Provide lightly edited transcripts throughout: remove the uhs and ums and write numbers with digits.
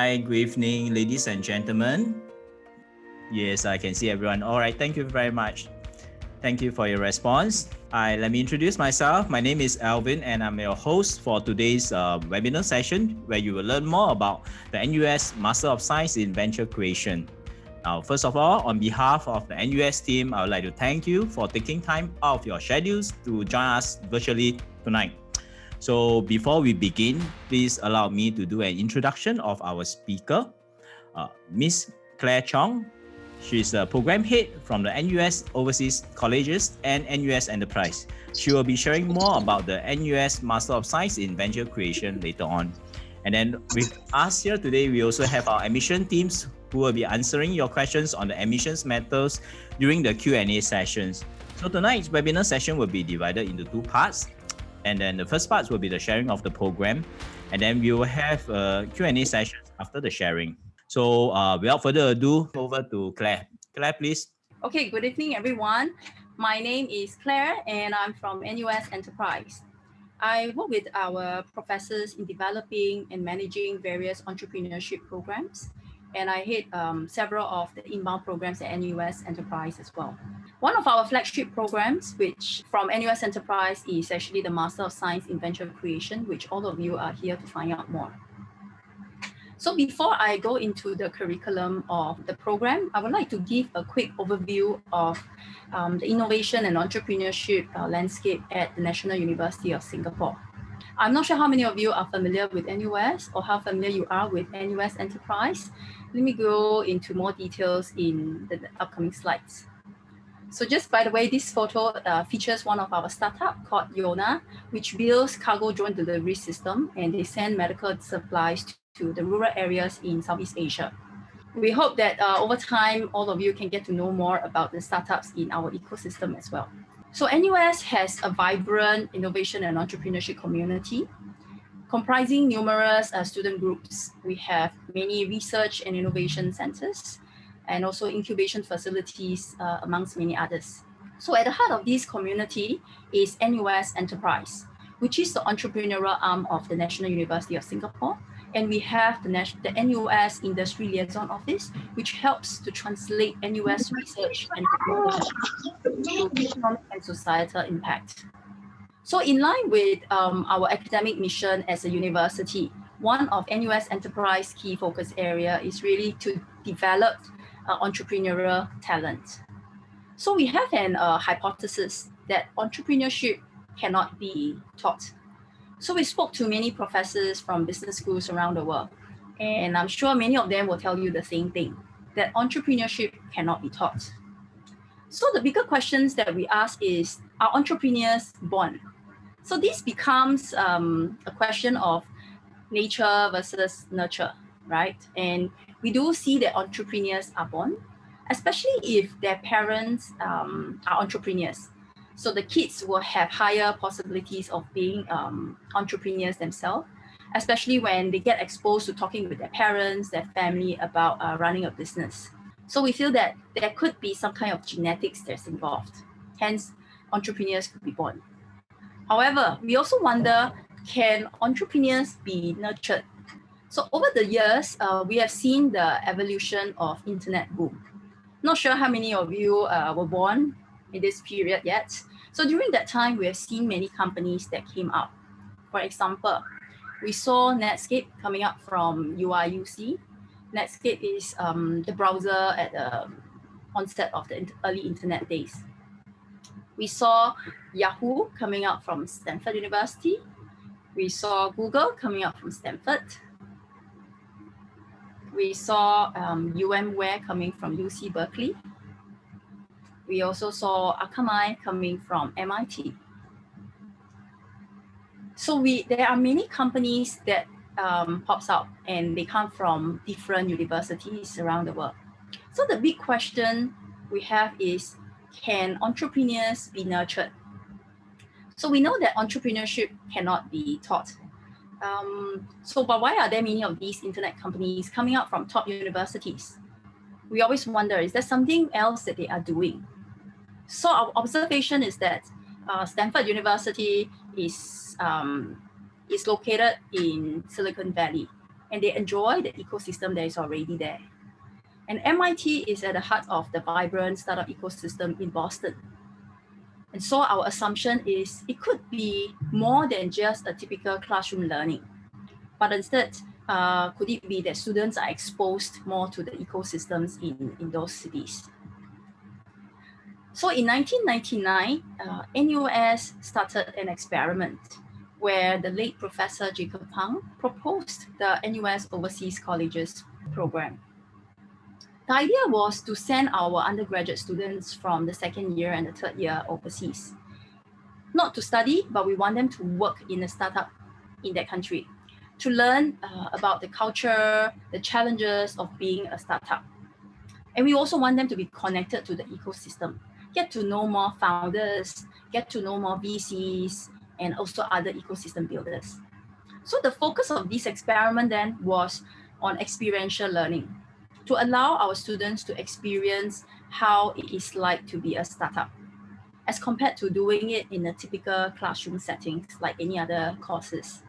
Hi, good evening, ladies and gentlemen. Yes, I can see everyone. All right, thank you very much. Thank you for your response. Let me introduce myself. My name is Alvin, and I'm your host for today's webinar session, where you will learn more about the NUS Master of Science in Venture Creation. Now, first of all, on behalf of the NUS team, I would like to thank you for taking time out of your schedules to join us virtually tonight. So before we begin, please allow me to do an introduction of our speaker, Miss Claire Chong. She's the program head from the NUS Overseas Colleges and NUS Enterprise. She will be sharing more about the NUS Master of Science in Venture Creation later on. And then with us here today, we also have our admission teams who will be answering your questions on the admissions matters during the Q&A sessions. So tonight's webinar session will be divided into two parts. And then the first part will be the sharing of the program. And then we will have Q&A sessions after the sharing. So without further ado, over to Claire. Claire, please. Okay, good evening, everyone. My name is Claire, and I'm from NUS Enterprise. I work with our professors in developing and managing various entrepreneurship programs, and I head several of the inbound programs at NUS Enterprise as well. One of our flagship programs, which from NUS Enterprise, is actually the Master of Science in Venture Creation, which all of you are here to find out more. So before I go into the curriculum of the program, I would like to give a quick overview of the innovation and entrepreneurship landscape at the National University of Singapore. I'm not sure how many of you are familiar with NUS or how familiar you are with NUS Enterprise. Let me go into more details in the upcoming slides. So just by the way, this photo features one of our startup called Yona, which builds cargo drone delivery system, and they send medical supplies to the rural areas in Southeast Asia. We hope that over time, all of you can get to know more about the startups in our ecosystem as well. So NUS has a vibrant innovation and entrepreneurship community comprising numerous student groups. We have many research and innovation centers, and also incubation facilities, amongst many others. So at the heart of this community is NUS Enterprise, which is the entrepreneurial arm of the National University of Singapore. And we have the NUS Industry Liaison Office, which helps to translate NUS research and technology to economic and societal impact. So in line with our academic mission as a university, one of NUS Enterprise key focus area is really to develop entrepreneurial talent. So we have an hypothesis that entrepreneurship cannot be taught. So we spoke to many professors from business schools around the world, and I'm sure many of them will tell you the same thing, that entrepreneurship cannot be taught. So the bigger questions that we ask is, are entrepreneurs born? So this becomes a question of nature versus nurture, right? And we do see that entrepreneurs are born, especially if their parents are entrepreneurs. So the kids will have higher possibilities of being entrepreneurs themselves, especially when they get exposed to talking with their parents, their family about running a business. So we feel that there could be some kind of genetics that's involved. Hence, entrepreneurs could be born. However, we also wonder, can entrepreneurs be nurtured? So over the years, we have seen the evolution of internet boom. Not sure how many of you were born in this period yet. So during that time, we have seen many companies that came up. For example, we saw Netscape coming up from UIUC. Netscape is the browser at the onset of the early internet days. We saw Yahoo coming out from Stanford University. We saw Google coming out from Stanford. We saw UMware coming from UC Berkeley. We also saw Akamai coming from MIT. So there are many companies that pops out, and they come from different universities around the world. So the big question we have is, can entrepreneurs be nurtured? So we know that entrepreneurship cannot be taught. But why are there many of these internet companies coming out from top universities? We always wonder, is there something else that they are doing? So our observation is that Stanford University is located in Silicon Valley. and they enjoy the ecosystem that is already there. And MIT is at the heart of the vibrant startup ecosystem in Boston. And so our assumption is it could be more than just a typical classroom learning, but instead, could it be that students are exposed more to the ecosystems in those cities? So in 1999, NUS started an experiment where the late Professor Jacob Pang proposed the NUS Overseas Colleges program. The idea was to send our undergraduate students from the second year and the third year overseas. Not to study, but we want them to work in a startup in that country, to learn about the culture, the challenges of being a startup. And we also want them to be connected to the ecosystem, get to know more founders, get to know more VCs, and also other ecosystem builders. So the focus of this experiment then was on experiential learning, to allow our students to experience how it is like to be a startup, as compared to doing it in a typical classroom settings like any other courses.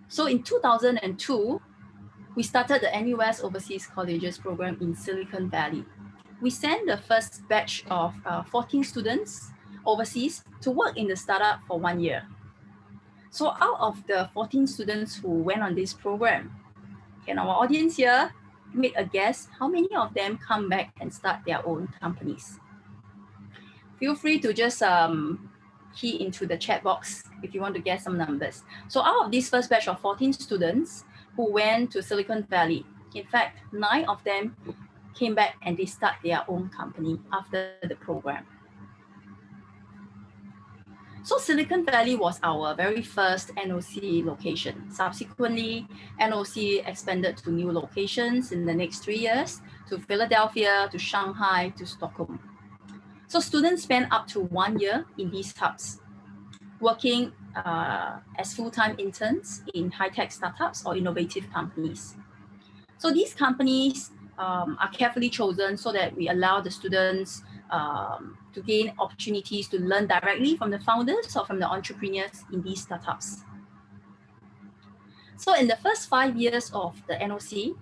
So in 2002, we started the NUS Overseas Colleges program in Silicon Valley. We sent the first batch of 14 students overseas to work in the startup for 1 year. So out of the 14 students who went on this program, can our audience here make a guess how many of them come back and start their own companies? Feel free to just key into the chat box if you want to get some numbers. So out of this first batch of 14 students who went to Silicon Valley, in fact, 9 of them came back and they start their own company after the program. So Silicon Valley was our very first NOC location. Subsequently, NOC expanded to new locations in the next 3 years, to Philadelphia, to Shanghai, to Stockholm. So students spend up to 1 year in these hubs, working as full-time interns in high-tech startups or innovative companies. So these companies are carefully chosen so that we allow the students to gain opportunities to learn directly from the founders or from the entrepreneurs in these startups. So in the first 5 years of the NOC,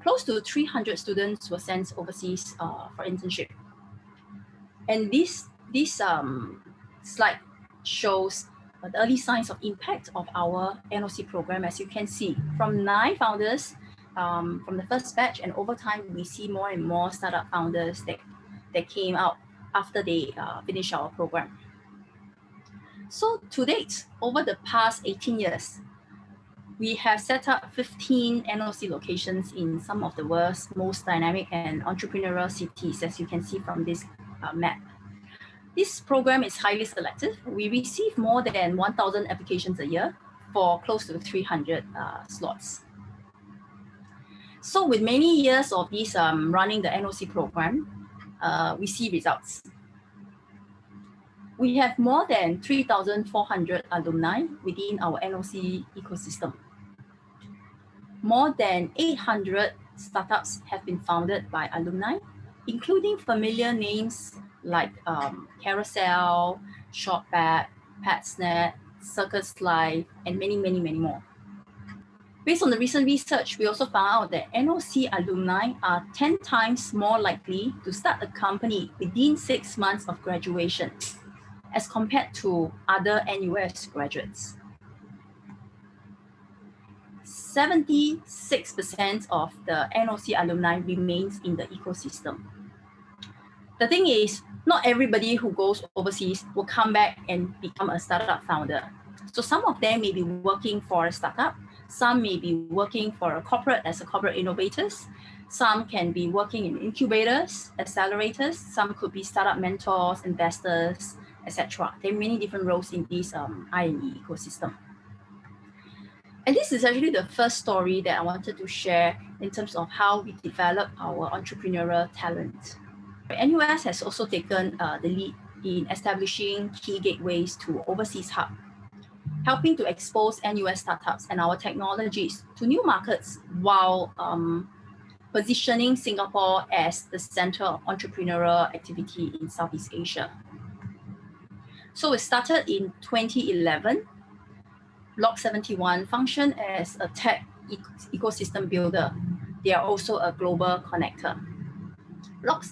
close to 300 students were sent overseas for internship. And this slide shows the early signs of impact of our NOC program. As you can see, from 9 founders from the first batch, and over time, we see more and more startup founders that came out after they finished our program. So to date, over the past 18 years, we have set up 15 NOC locations in some of the world's most dynamic and entrepreneurial cities, as you can see from this map. This program is highly selective. We receive more than 1,000 applications a year for close to 300 slots. So with many years of this running the NOC program, we see results. We have more than 3,400 alumni within our NOC ecosystem. More than 800 startups have been founded by alumni, including familiar names like Carousel, Shopback, PatsNet, Circus Life, and many, many, many more. Based on the recent research, we also found out that NOC alumni are 10 times more likely to start a company within 6 months of graduation as compared to other NUS graduates. 76% of the NOC alumni remains in the ecosystem. The thing is, not everybody who goes overseas will come back and become a startup founder. So some of them may be working for a startup, some may be working for a corporate as a corporate innovators, some can be working in incubators, accelerators, some could be startup mentors, investors, etc. There are many different roles in this I&E ecosystem. And this is actually the first story that I wanted to share in terms of how we develop our entrepreneurial talent. NUS has also taken the lead in establishing key gateways to overseas hub, helping to expose NUS startups and our technologies to new markets while positioning Singapore as the center of entrepreneurial activity in Southeast Asia. So it started in 2011. Block 71 functioned as a tech ecosystem builder. They are also a global connector.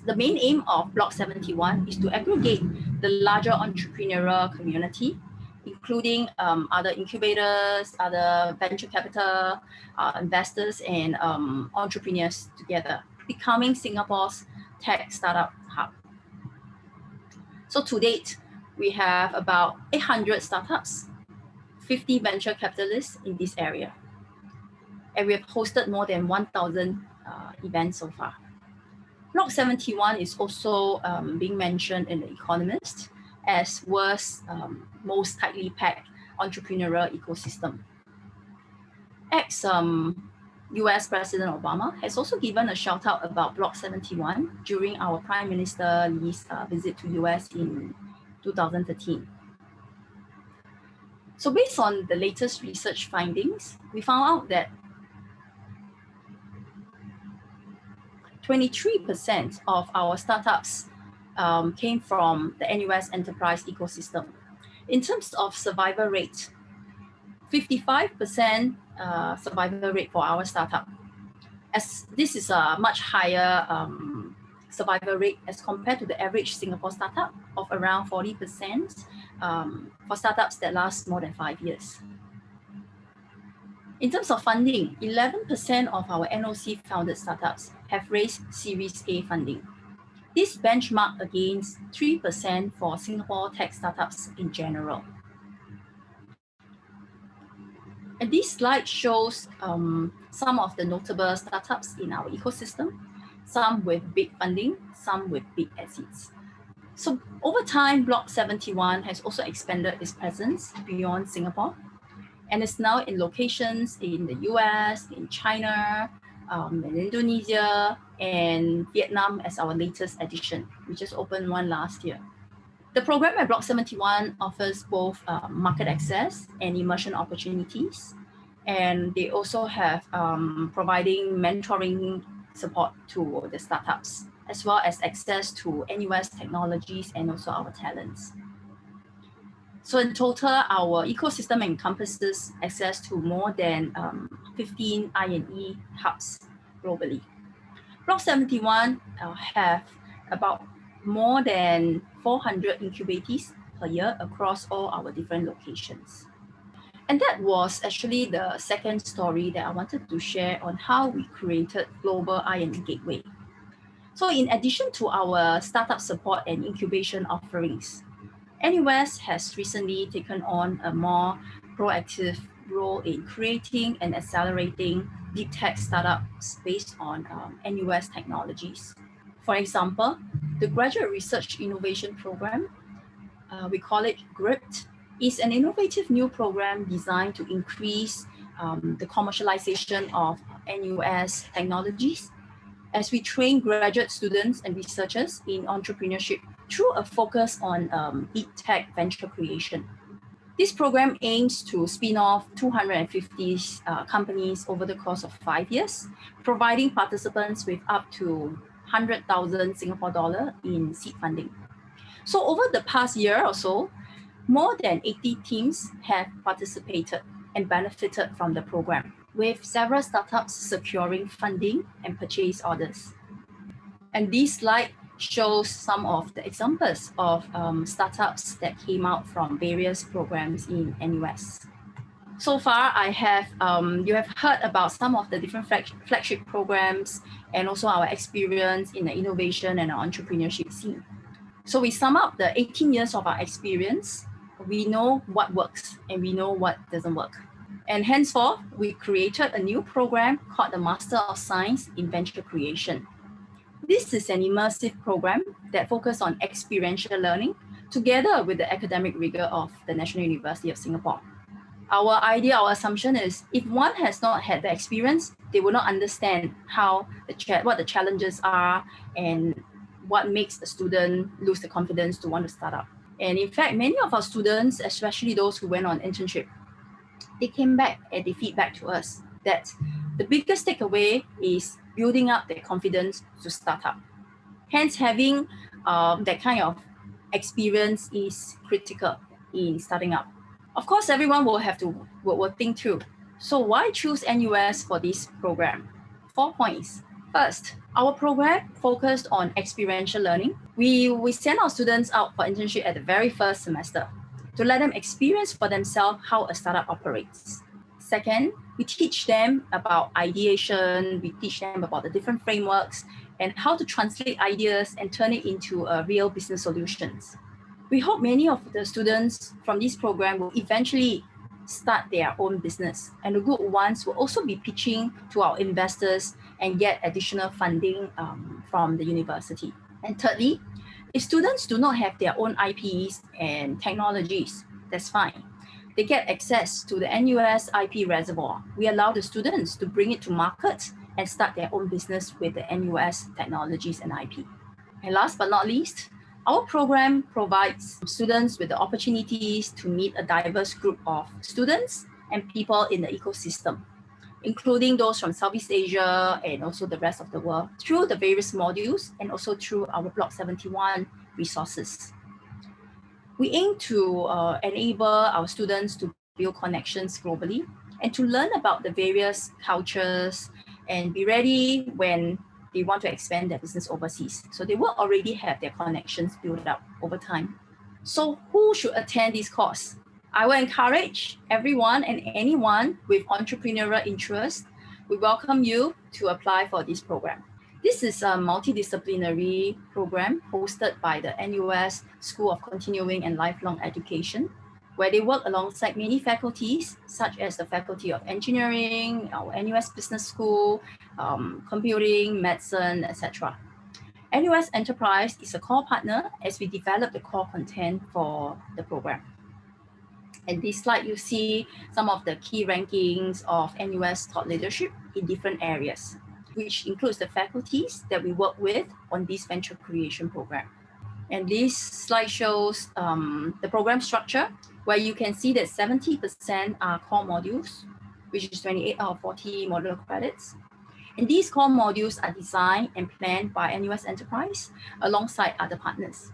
The main aim of Block 71 is to aggregate the larger entrepreneurial community, including other incubators, other venture capital investors, and entrepreneurs together, becoming Singapore's tech startup hub. So to date, we have about 800 startups, 50 venture capitalists in this area. And we have hosted more than 1,000 events so far. Block 71 is also being mentioned in The Economist as world's most tightly packed entrepreneurial ecosystem. Ex-US President Obama has also given a shout out about Block 71 during our Prime Minister Lee's visit to US in 2013. So based on the latest research findings, we found out that 23% of our startups came from the NUS enterprise ecosystem. In terms of survival rate, 55% survival rate for our startup. As this is a much higher survival rate as compared to the average Singapore startup of around 40% for startups that last more than 5 years. In terms of funding, 11% of our NOC-founded startups have raised Series A funding. This benchmark against 3% for Singapore tech startups in general. And this slide shows some of the notable startups in our ecosystem, some with big funding, some with big exits. So over time, Block 71 has also expanded its presence beyond Singapore, and is now in locations in the US, in China, in Indonesia, and Vietnam as our latest addition. We just opened one last year. The program at Block 71 offers both market access and immersion opportunities. And they also have providing mentoring support to the startups, as well as access to NUS technologies and also our talents. So in total, our ecosystem encompasses access to more than 15 I&E hubs globally. Block 71 have about more than 400 incubators per year across all our different locations. And that was actually the second story that I wanted to share on how we created Global I&E Gateway. So in addition to our startup support and incubation offerings, NUS has recently taken on a more proactive role in creating and accelerating deep tech startups based on NUS technologies. For example, the Graduate Research Innovation Program, we call it GRIPT, is an innovative new program designed to increase the commercialization of NUS technologies as we train graduate students and researchers in entrepreneurship through a focus on deep tech venture creation. This program aims to spin off 250 companies over the course of 5 years, providing participants with up to 100,000 Singapore dollar in seed funding. So over the past year or so, more than 80 teams have participated and benefited from the program, with several startups securing funding and purchase orders. And this slide shows some of the examples of startups that came out from various programs in NUS. So far, you have heard about some of the different flagship programs and also our experience in the innovation and entrepreneurship scene. So we sum up the 18 years of our experience. We know what works and we know what doesn't work. And henceforth, we created a new program called the Master of Science in Venture Creation. This is an immersive program that focuses on experiential learning together with the academic rigor of the National University of Singapore. Our idea, our assumption is if one has not had the experience, they will not understand what the challenges are and what makes a student lose the confidence to want to start up. And in fact, many of our students, especially those who went on internship, they came back and they feedback to us that the biggest takeaway is building up their confidence to start up. Hence, having that kind of experience is critical in starting up. Of course, everyone will have to will think through. So why choose NUS for this program? 4 points. First, our program focused on experiential learning. We send our students out for internship at the very first semester to let them experience for themselves how a startup operates. Second, we teach them about ideation, we teach them about the different frameworks and how to translate ideas and turn it into real business solutions. We hope many of the students from this program will eventually start their own business, and the good ones will also be pitching to our investors and get additional funding from the university. And thirdly, if students do not have their own IPs and technologies, that's fine. They get access to the NUS IP reservoir. We allow the students to bring it to market and start their own business with the NUS technologies and IP. And last but not least, our program provides students with the opportunities to meet a diverse group of students and people in the ecosystem, including those from Southeast Asia and also the rest of the world, through the various modules and also through our Block 71 resources. We aim to enable our students to build connections globally and to learn about the various cultures and be ready when they want to expand their business overseas. So they will already have their connections built up over time. So who should attend this course? I will encourage everyone and anyone with entrepreneurial interest. We welcome you to apply for this program. This is a multidisciplinary program hosted by the NUS School of Continuing and Lifelong Education, where they work alongside many faculties, such as the Faculty of Engineering, our NUS Business School, computing, medicine, etc. NUS Enterprise is a core partner as we develop the core content for the program. And this slide, you see some of the key rankings of NUS thought leadership in different areas, which includes the faculties that we work with on this venture creation program. And this slide shows the program structure, where you can see that 70% are core modules, which is 28 out of 40 modular credits. And these core modules are designed and planned by NUS Enterprise alongside other partners.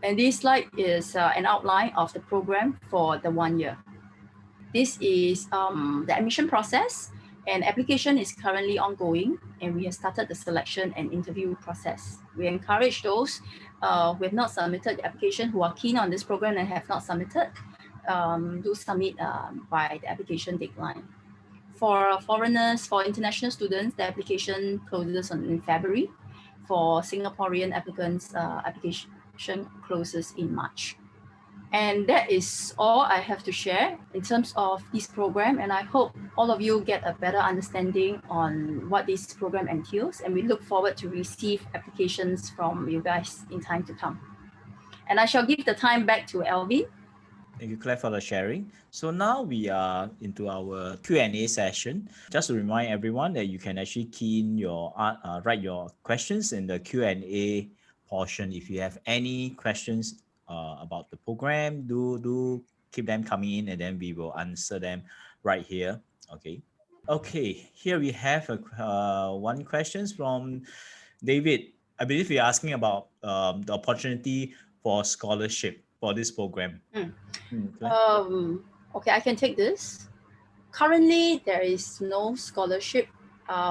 And this slide is an outline of the program for the 1 year. This is the admission process, and application is currently ongoing, and we have started the selection and interview process. We encourage those who have not submitted the application, who are keen on this program and have not submitted, do submit by the application deadline. For foreigners, for international students, the application closes in February. For Singaporean applicants, application closes in March. And that is all I have to share in terms of this program. And I hope all of you get a better understanding on what this program entails. And we look forward to receive applications from you guys in time to come. And I shall give the time back to Alvin. Thank you, Claire, for the sharing. So now we are into our Q&A session. Just to remind everyone that you can actually key in your write your questions in the Q&A portion. If you have any questions about the program, do keep them coming in, and then we will answer them right here. Okay, here we have one question from David. I believe you're asking about the opportunity for scholarship for this program. Okay, I can take this. Currently, there is no scholarship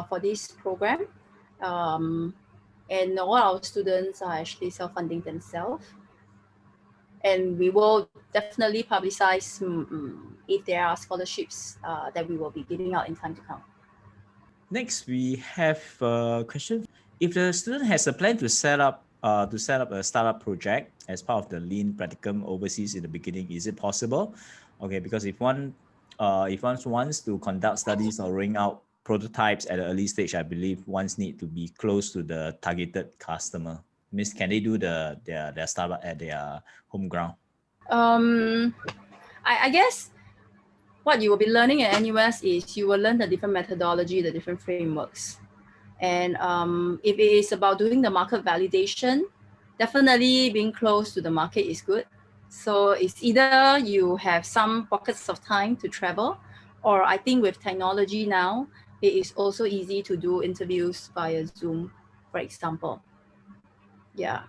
for this program. And all our students are actually self-funding themselves. And we will definitely publicize if there are scholarships that we will be giving out in time to come. Next, we have a question. If the student has a plan to set up a startup project as part of the Lean Practicum overseas in the beginning, is it possible? Okay, because if one wants to conduct studies or rolling out prototypes at an early stage, I believe ones need to be close to the targeted customer. Miss, can they do their startup at their home ground? I guess what you will be learning at NUS is you will learn the different methodology, the different frameworks. And if it is about doing the market validation, definitely being close to the market is good. So it's either you have some pockets of time to travel, or I think with technology now, it is also easy to do interviews via Zoom, for example. Yeah.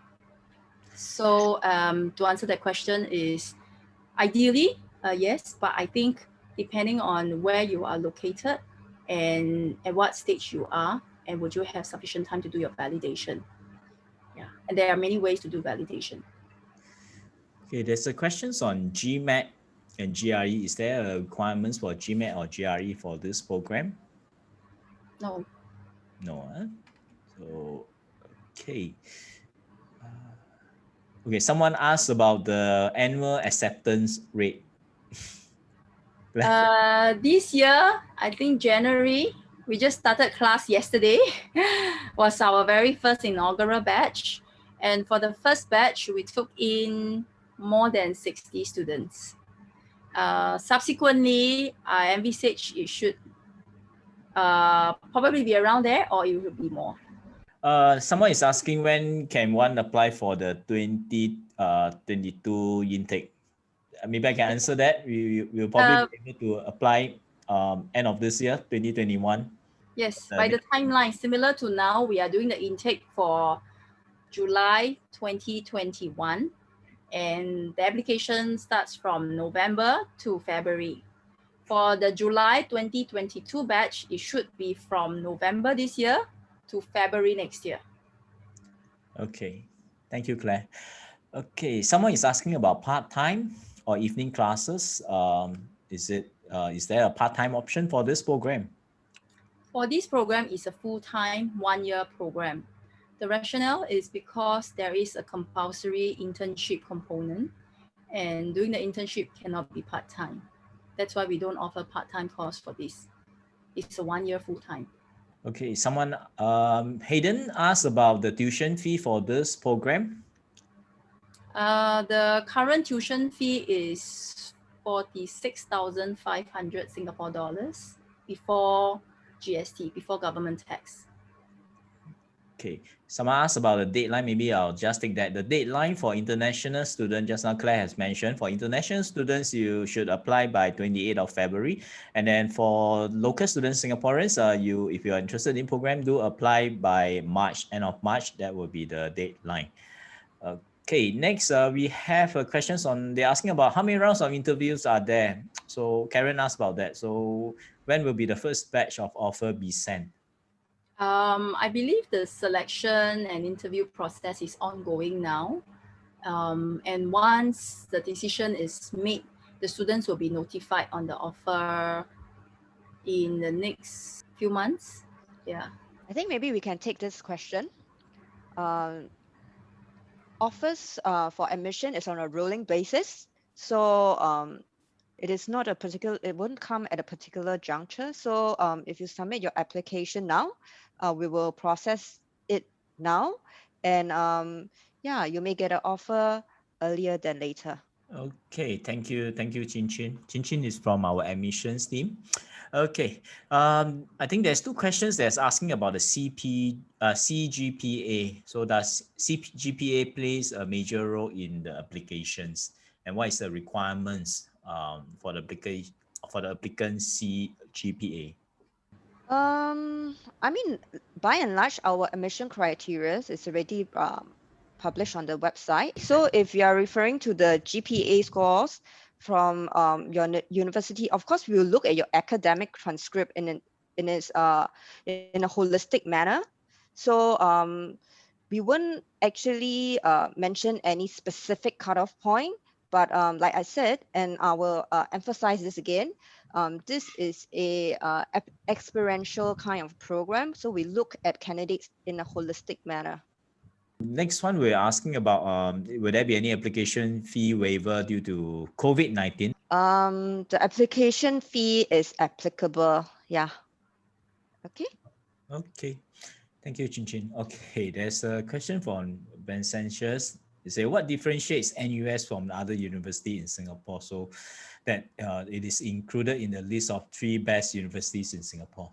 So to answer that question is ideally, yes, but I think depending on where you are located and at what stage you are, and would you have sufficient time to do your validation. Yeah, and there are many ways to do validation. Okay, there's a questions on GMAT and GRE. Is there a requirements for GMAT or GRE for this program? No. No. So, okay. Okay, someone asked about the annual acceptance rate. This year, I think January, we just started class yesterday, was our very first inaugural batch. And for the first batch, we took in more than 60 students. Subsequently, I envisage it should probably be around there, or it will be more. Someone is asking when can one apply for the 2022 intake? Maybe I can answer that. We will probably be able to apply end of this year, 2021. Yes, by the timeline, similar to now, we are doing the intake for July 2021. And the application starts from November to February. For the July 2022 batch, it should be from November this year to February next year. Okay, thank you, Claire. Okay, someone is asking about part-time or evening classes. Is there a part-time option for this program? For this program, is a full-time 1-year program. The rationale is because there is a compulsory internship component, and doing the internship cannot be part-time. That's why we don't offer part-time course for this. It's a 1-year full-time. Okay, someone, Hayden asked about the tuition fee for this program. The current tuition fee is 46,500 Singapore dollars before GST, before government tax. Okay, someone asked about the deadline. Maybe I'll just take that. The deadline for international students, just now Claire has mentioned, for international students, you should apply by 28th of February. And then for local students, Singaporeans, if you're interested in program, do apply by March, end of March. That will be the deadline. Okay, next we have questions on, they're asking about how many rounds of interviews are there. So Karen asked about that. So when will be the first batch of offer be sent? I believe the selection and interview process is ongoing now. And once the decision is made, the students will be notified on the offer in the next few months. Yeah. I think maybe we can take this question. Offers for admission is on a rolling basis. So it is not a particular, it won't come at a particular juncture. So if you submit your application now, we will process it now. And yeah, you may get an offer earlier than later. Okay, thank you, Chin Chin. Chin Chin is from our admissions team. Okay, I think there's two questions that's asking about the CGPA. So does CGPA plays a major role in the applications, and what is the requirements for the applicant CGPA? I mean, by and large, our admission criteria is already published on the website. So if you are referring to the GPA scores from your university, of course, we will look at your academic transcript in a holistic manner. So we wouldn't actually mention any specific cutoff point, but like I said, and I will emphasize this again, this is a experiential kind of program. So we look at candidates in a holistic manner. Next one, we're asking about, will there be any application fee waiver due to COVID-19? The application fee is applicable. Yeah. Okay. Okay. Thank you, Chin Chin. Okay, there's a question from Ben Sanchez. They say, what differentiates NUS from the other university in Singapore so that it is included in the list of 3 best universities in Singapore?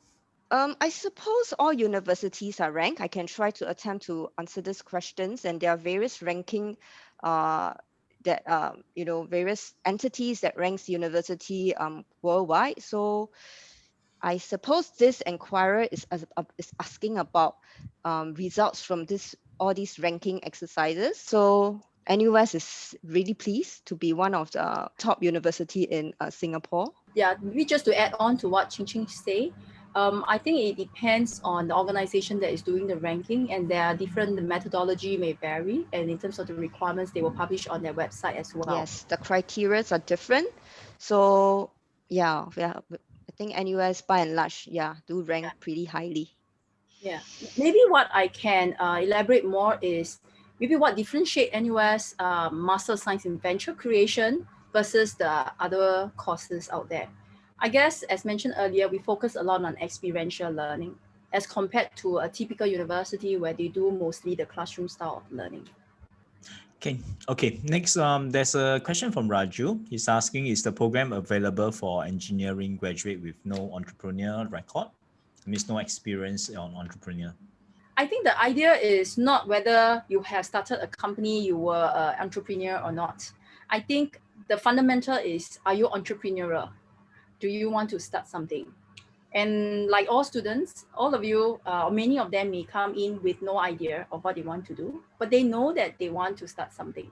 I suppose all universities are ranked. I can try to attempt to answer these questions, and there are various ranking that various entities that ranks university worldwide. So I suppose this inquirer is asking about results from all these ranking exercises. So NUS is really pleased to be one of the top university in Singapore. Yeah, maybe just to add on to what Ching Ching say, I think it depends on the organization that is doing the ranking, and there are different, the methodology may vary, and in terms of the requirements, they will publish on their website as well. Yes, the criteria are different. So yeah, I think NUS by and large, do rank pretty highly. Yeah, maybe what I can elaborate more is maybe what differentiate NUS Master of Science in Venture Creation versus the other courses out there. I guess, as mentioned earlier, we focus a lot on experiential learning as compared to a typical university where they do mostly the classroom style of learning. Okay. Next, there's a question from Raju. He's asking, is the program available for engineering graduate with no entrepreneurial record? That means no experience on entrepreneur. I think the idea is not whether you have started a company, you were an entrepreneur or not. I think the fundamental is, are you entrepreneurial? Do you want to start something? And like all students, all of you, many of them may come in with no idea of what they want to do, but they know that they want to start something.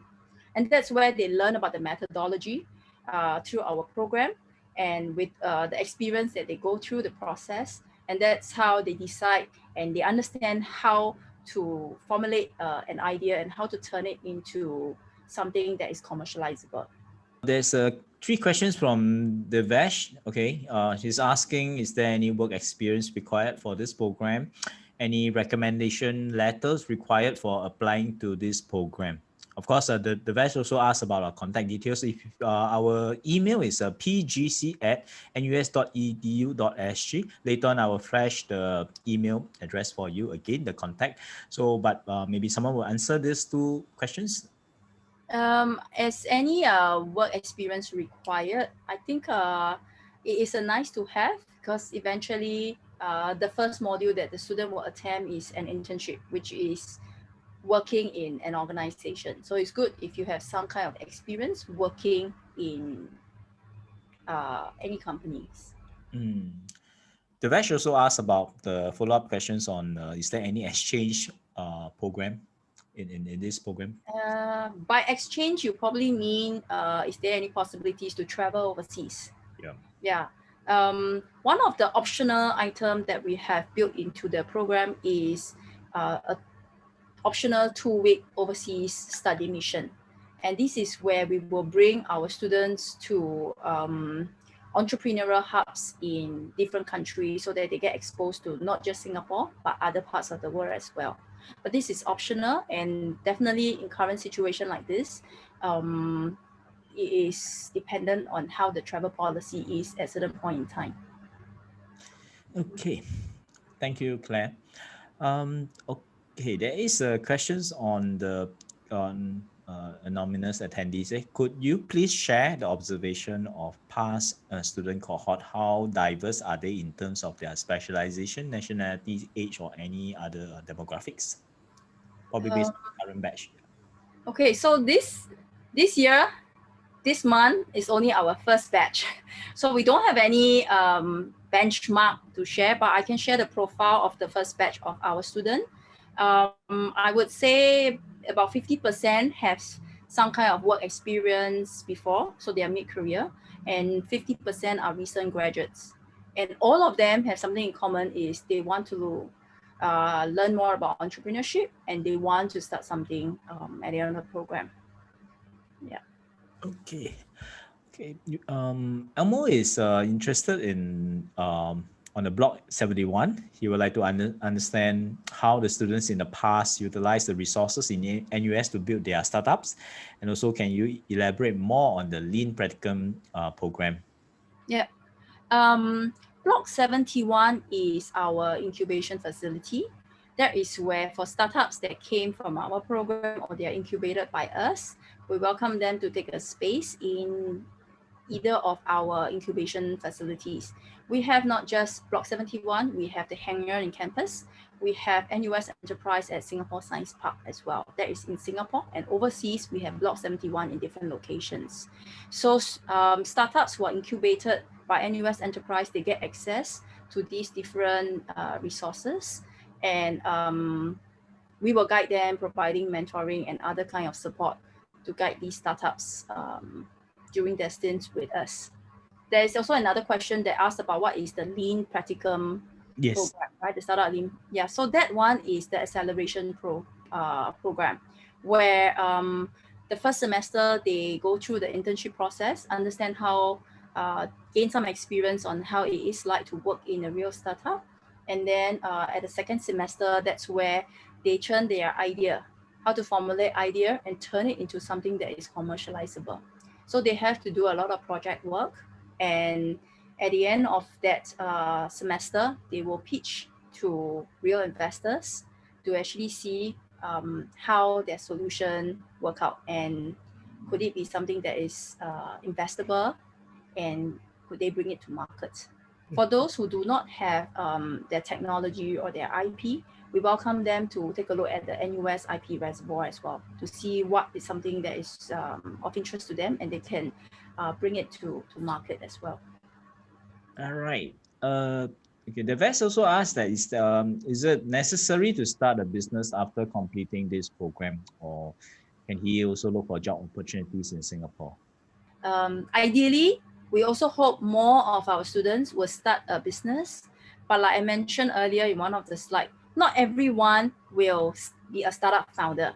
And that's where they learn about the methodology through our program, and with the experience that they go through the process. And that's how they decide and they understand how to formulate an idea and how to turn it into something that is commercializable. There's 3 questions from Devesh. Okay, he's asking, is there any work experience required for this program? Any recommendation letters required for applying to this program? Of course, the Devesh also asked about our contact details. If our email is pgc@nus.edu.sg. Later on, I will flash the email address for you again, the contact. So, but maybe someone will answer these 2 questions. As any work experience required, I think it is a nice to have, because eventually the first module that the student will attempt is an internship, which is working in an organization. So it's good if you have some kind of experience working in any companies. Devesh also asked about the follow-up questions on is there any exchange program in this program? By exchange, you probably mean is there any possibilities to travel overseas? Yeah. One of the optional items that we have built into the program is a optional 2-week overseas study mission. And this is where we will bring our students to entrepreneurial hubs in different countries so that they get exposed to not just Singapore, but other parts of the world as well. But this is optional, and definitely in current situation like this, it is dependent on how the travel policy is at a certain point in time. Okay, thank you, Claire. Okay, there is questions on the anonymous attendees. Could you please share the observation of past student cohort? How diverse are they in terms of their specialization, nationality, age, or any other demographics? Probably based on the current batch. Okay, so this year, this month is only our first batch. So we don't have any benchmark to share, but I can share the profile of the first batch of our student. I would say about 50% have some kind of work experience before, so they are mid-career, and 50% are recent graduates. And all of them have something in common, is they want to learn more about entrepreneurship, and they want to start something at the end of the program. Yeah. Okay. Elmo is interested in on the block 71. He would like to understand how the students in the past utilize the resources in NUS to build their startups, and also can you elaborate more on the Lean Practicum program? Yeah. Block 71 is our incubation facility. That is where, for startups that came from our program or they are incubated by us, we welcome them to take a space in either of our incubation facilities. We have not just Block 71, we have the hangar in campus. We have NUS Enterprise at Singapore Science Park as well. That is in Singapore, and overseas, we have Block 71 in different locations. So startups who are incubated by NUS Enterprise, they get access to these different resources, and we will guide them, providing mentoring and other kind of support to guide these startups during their stints with us. there's also another question that asked about what is the Lean Practicum Yes. program, right? The startup Lean. Yeah, so that one is the acceleration program, where the first semester they go through the internship process, understand how, gain some experience on how it is like to work in a real startup. And then at the second semester, that's where they turn their idea, how to formulate idea and turn it into something that is commercializable. So they have to do a lot of project work, and at the end of that semester, they will pitch to real investors to actually see how their solution work out, and could it be something that is investable, and could they bring it to market. For those who do not have their technology or their IP, we welcome them to take a look at the NUS IP reservoir as well, to see what is something that is of interest to them, and they can bring it to market as well. All right. Okay. The Vest also asked that is it necessary to start a business after completing this program, or can he also look for job opportunities in Singapore? Ideally, we also hope more of our students will start a business. But like I mentioned earlier in one of the slides, not everyone will be a startup founder.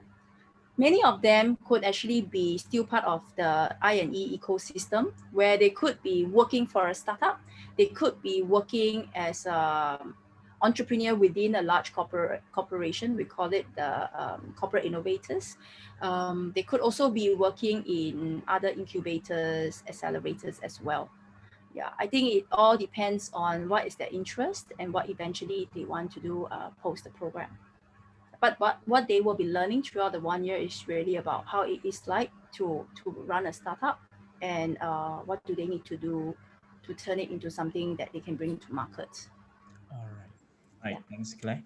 Many of them could actually be still part of the I&E ecosystem, where they could be working for a startup. They could be working as an entrepreneur within a large corporation. We call it the corporate innovators. They could also be working in other incubators, accelerators as well. Yeah, I think it all depends on what is their interest and what eventually they want to do post the program. But what they will be learning throughout the 1 year is really about how it is like to run a startup, and what do they need to do to turn it into something that they can bring to market. All right. All right. Yeah. Thanks, Claire.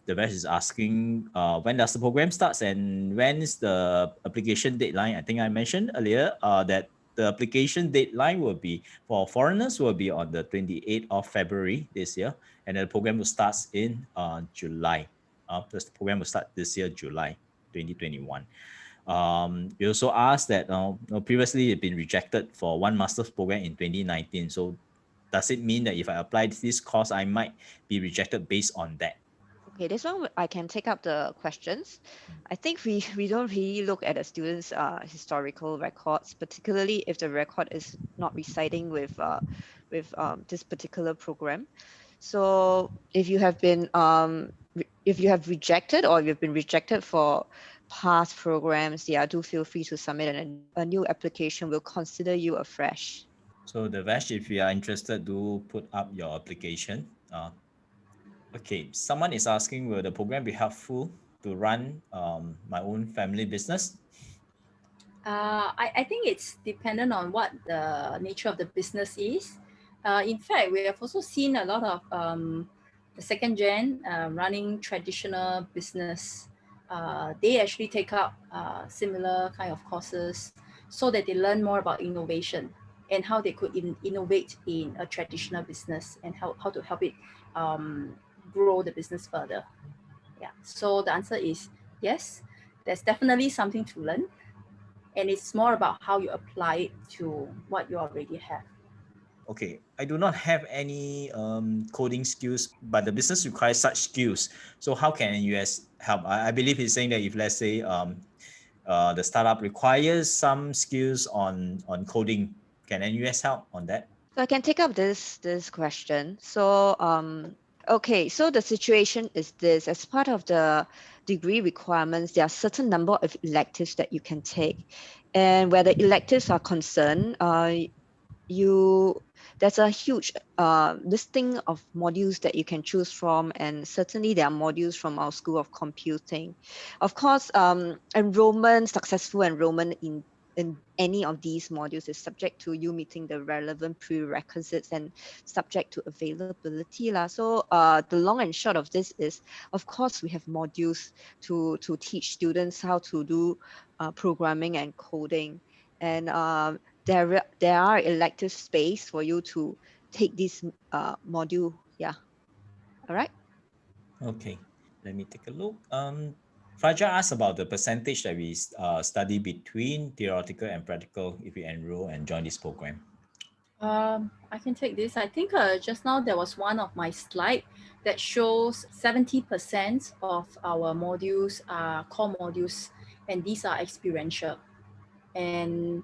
The Vest is asking when does the program starts and when is the application deadline? I think I mentioned earlier that the application deadline will be for foreigners will be on the 28th of February this year, and the program will start in July. The program will start this year, July 2021. We also asked that previously it's been rejected for one master's program in 2019. So does it mean that if I apply this course, I might be rejected based on that? Okay, this one I can take up the questions. I think we don't really look at a student's historical records, particularly if the record is not residing with this particular program. So if you have been if you have rejected, or you've been rejected for past programs, yeah, do feel free to submit a new application. We'll consider you afresh. So the Vash, if you are interested, do put up your application. Okay, someone is asking, will the program be helpful to run my own family business? I think it's dependent on what the nature of the business is. In fact, we have also seen a lot of the second gen running traditional business. They actually take up similar kind of courses so that they learn more about innovation and how they could innovate in a traditional business, and how to help it grow the business further. Yeah. So the answer is yes, there's definitely something to learn, and it's more about how you apply it to what you already have. Okay, I do not have any coding skills, but the business requires such skills. So how can NUS help? I believe he's saying that if, let's say, the startup requires some skills on coding, can NUS help on that? So I can take up this question. So okay, so the situation is this: as part of the degree requirements, there are certain number of electives that you can take, and where the electives are concerned, there's a huge listing of modules that you can choose from, and certainly there are modules from our School of Computing. Of course, successful enrollment in any of these modules is subject to you meeting the relevant prerequisites and subject to availability. So the long and short of this is, of course, we have modules to teach students how to do programming and coding. And there are elective space for you to take this module. Yeah. All right. Okay, let me take a look. Fajar asked about the percentage that we study between theoretical and practical if we enroll and join this program. I can take this. I think just now there was one of my slide that shows 70% of our modules are core modules, and these are experiential. And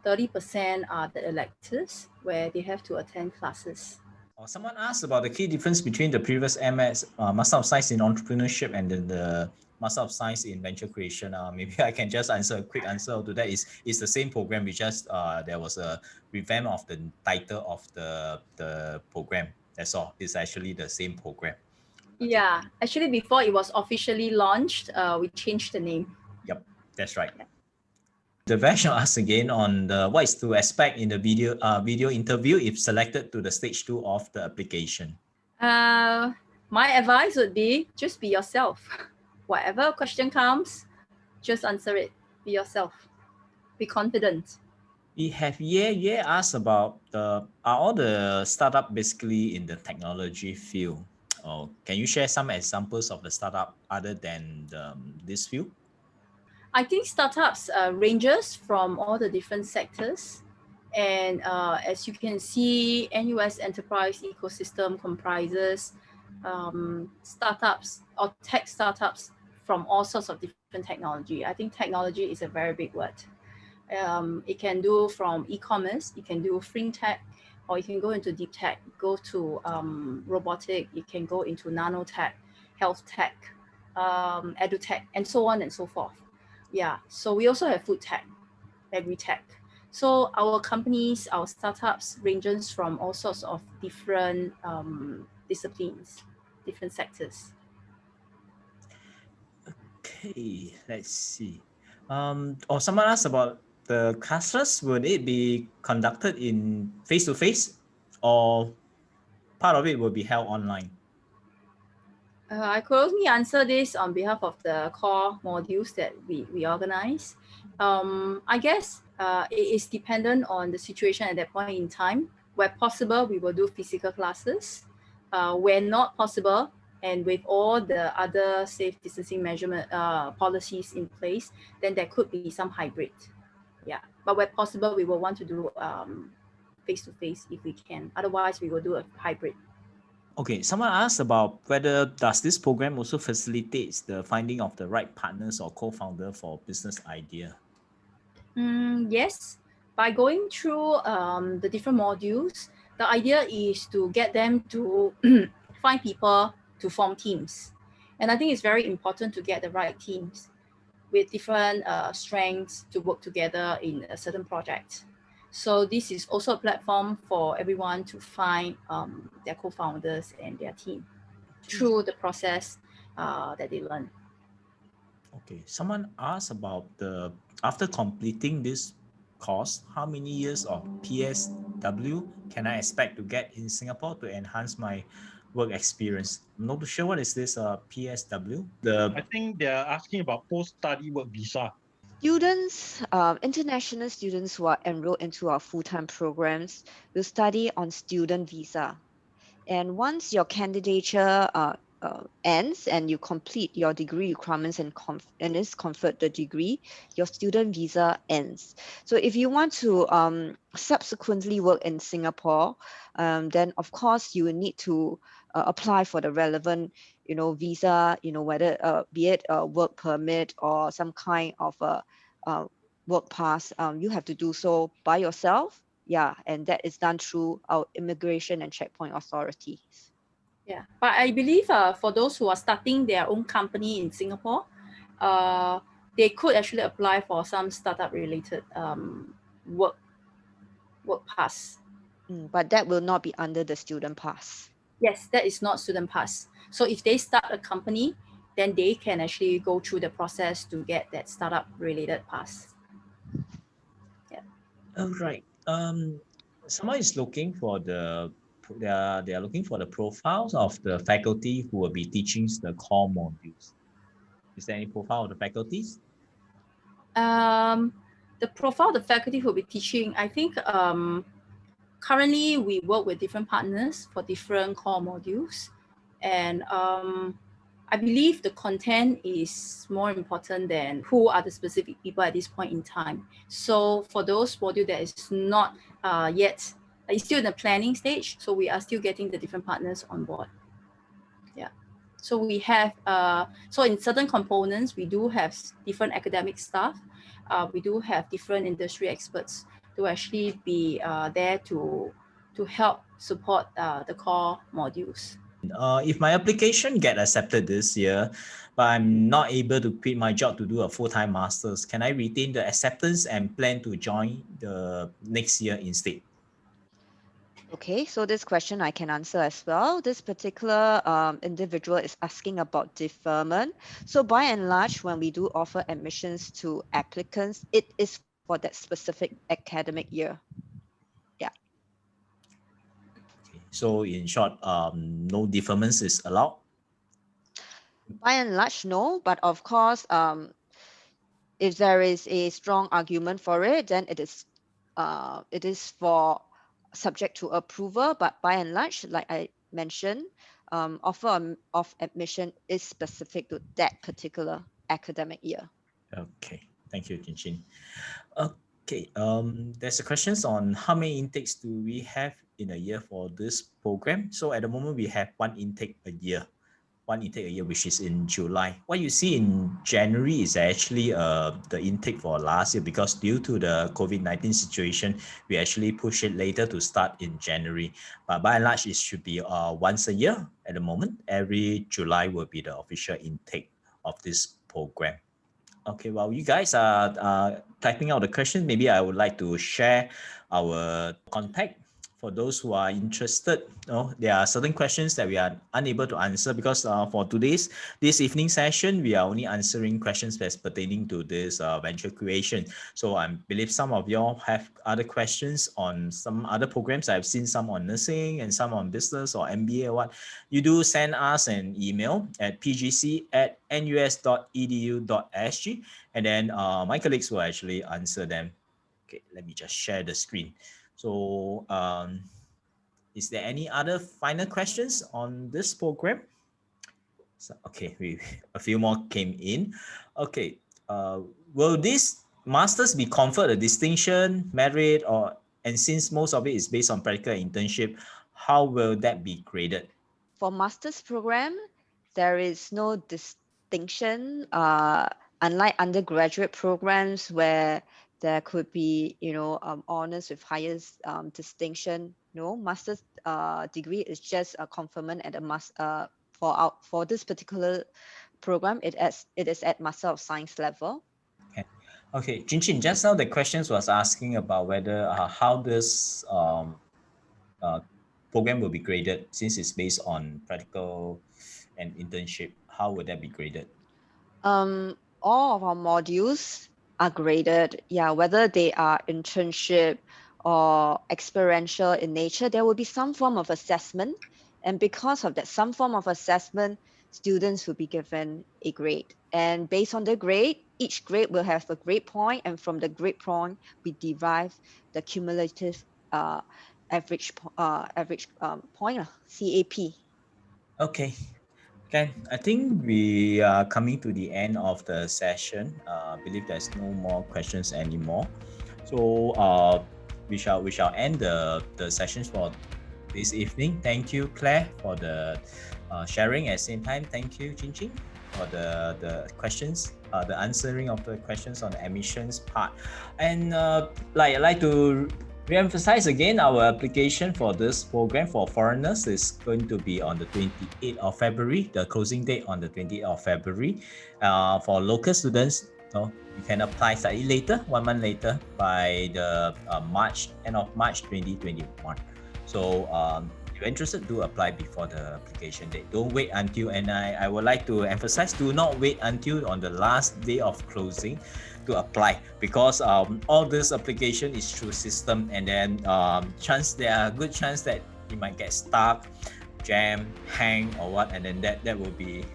30% are the electives where they have to attend classes. Someone asked about the key difference between the previous MS Master of Science in Entrepreneurship and then the Master of Science in Venture Creation. Maybe I can just answer a quick answer to that. It's the same program. We just there was a revamp of the title of the program. That's all. It's actually the same program. Okay. Yeah, actually before it was officially launched, we changed the name. Yep, that's right. Yeah. The version asks again on what is to expect in the video interview if selected to the stage 2 of the application. My advice would be just be yourself. Whatever question comes, just answer it. Be yourself. Be confident. We have asked about are all the startup basically in the technology field? Can you share some examples of the startup other than this field? I think startups ranges from all the different sectors. And as you can see, NUS enterprise ecosystem comprises startups or tech startups from all sorts of different technology. I think technology is a very big word. It can do from e-commerce, it can do fintech, or you can go into deep tech, go to robotic, you can go into nanotech, health tech, edutech, and so on and so forth. Yeah, so we also have food tech, agri-tech. So our companies, our startups ranges from all sorts of different disciplines, different sectors. Okay, let's see. Someone asked about the classes. Would it be conducted in face-to-face or part of it will be held online? I could only answer this on behalf of the core modules that we organize. I guess it is dependent on the situation at that point in time. Where possible, we will do physical classes. Where not possible, and with all the other safe distancing measurement policies in place, then there could be some hybrid. Yeah, but where possible, we will want to do face-to-face if we can. Otherwise, we will do a hybrid. Okay, someone asked about whether does this program also facilitates the finding of the right partners or co-founder for business idea? Yes, by going through the different modules, the idea is to get them to find people to form teams. And I think it's very important to get the right teams with different strengths to work together in a certain project. So this is also a platform for everyone to find their co-founders and their team through the process that they learn. Okay, someone asked about after completing this course, how many years of PSW can I expect to get in Singapore to enhance my work experience? I'm not sure what is this PSW. I think they're asking about post-study work visa. Students, international students who are enrolled into our full-time programs will study on student visa. And once your candidature ends and you complete your degree requirements and is conferred the degree, your student visa ends. So if you want to subsequently work in Singapore, then of course you will need to apply for the relevant visa, whether be it a work permit or some kind of a work pass. You have to do so by yourself. Yeah, and that is done through our immigration and checkpoint authorities. Yeah, but I believe for those who are starting their own company in Singapore, they could actually apply for some startup related work pass. But that will not be under the student pass. Yes, that is not student pass. So if they start a company, then they can actually go through the process to get that startup related pass. Yeah. All right. Someone is looking for they are looking for the profiles of the faculty who will be teaching the core modules. Is there any profile of the faculties? The profile of the faculty who will be teaching, I think currently we work with different partners for different core modules. And I believe the content is more important than who are the specific people at this point in time. So for those modules that is not yet It's still in the planning stage, so we are still getting the different partners on board. Yeah. So we have, so in certain components, we do have different academic staff. We do have different industry experts to actually be there to help support the core modules. If my application get accepted this year, but I'm not able to quit my job to do a full-time master's, can I retain the acceptance and plan to join the next year instead? Okay, so this question I can answer as well. This particular individual is asking about deferment. So by and large, when we do offer admissions to applicants, it is for that specific academic year. Yeah. Okay. So in short, no deferments is allowed? By and large, no, but of course, if there is a strong argument for it, then it is for subject to approval. But by and large, like I mentioned, offer of admission is specific to that particular academic year. Okay, thank you, Jinshin. Okay, there's a questions on how many intakes do we have in a year for this program. So at the moment, we have one intake a year, which is in July. What you see in January is actually the intake for last year, because due to the COVID-19 situation, we actually push it later to start in January. But by and large, it should be once a year at the moment. Every July will be the official intake of this program. Okay, while you guys are typing out the question, maybe I would like to share our contact. For those who are interested, there are certain questions that we are unable to answer because for this evening session, we are only answering questions that's pertaining to this venture creation. So I believe some of y'all have other questions on some other programs. I've seen some on nursing and some on business or MBA or what. You do send us an email at pgc@nus.edu.sg, and then my colleagues will actually answer them. Okay, let me just share the screen. So is there any other final questions on this program? So, okay, a few more came in. Okay, will this master's be conferred a distinction, merit, and since most of it is based on practical internship, how will that be graded? For master's program, there is no distinction, unlike undergraduate programs where there could be, honors with highest distinction. No, master's degree is just a conferment at a for this particular program. It is at Master of Science level. Okay, Jinshin, just now the questions was asking about whether how this program will be graded, since it's based on practical and internship. How would that be graded? All of our modules are graded. Yeah, whether they are internship or experiential in nature, there will be some form of assessment. And because of that, some form of assessment, students will be given a grade. And based on the grade, each grade will have a grade point. And from the grade point, we derive the cumulative average point, CAP. Okay. Okay, I think we are coming to the end of the session. I believe there's no more questions anymore. So we shall end the sessions for this evening. Thank you, Claire, for the sharing. At the same time, thank you, Jinshin, for the questions, the answering of the questions on the admissions part. And I'd like to re-emphasize again, our application for this program for foreigners is going to be on the 28th of February, the closing date on the 28th of February. For local students, you can apply slightly later, 1 month later, by the end of March 2021. So if you're interested, do apply before the application date. Don't wait until, and I would like to emphasize, do not wait until on the last day of closing to apply, because all this application is through system, and then there are good chance that you might get stuck, jam, hang or what, and then that will be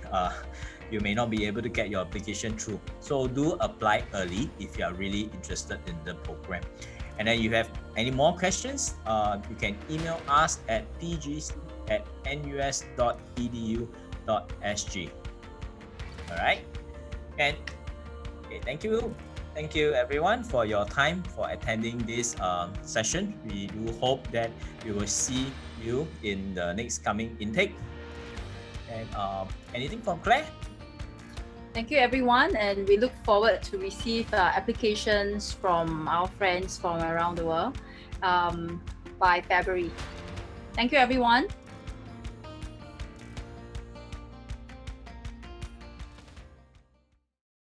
you may not be able to get your application through. So do apply early if you are really interested in the program. And then you have any more questions, you can email us at pgc@nus.edu.sg. All right, and okay, thank you. Thank you everyone for your time for attending this session. We do hope that we will see you in the next coming intake. And anything from Claire? Thank you, everyone, and we look forward to receive applications from our friends from around the world by February. Thank you, everyone.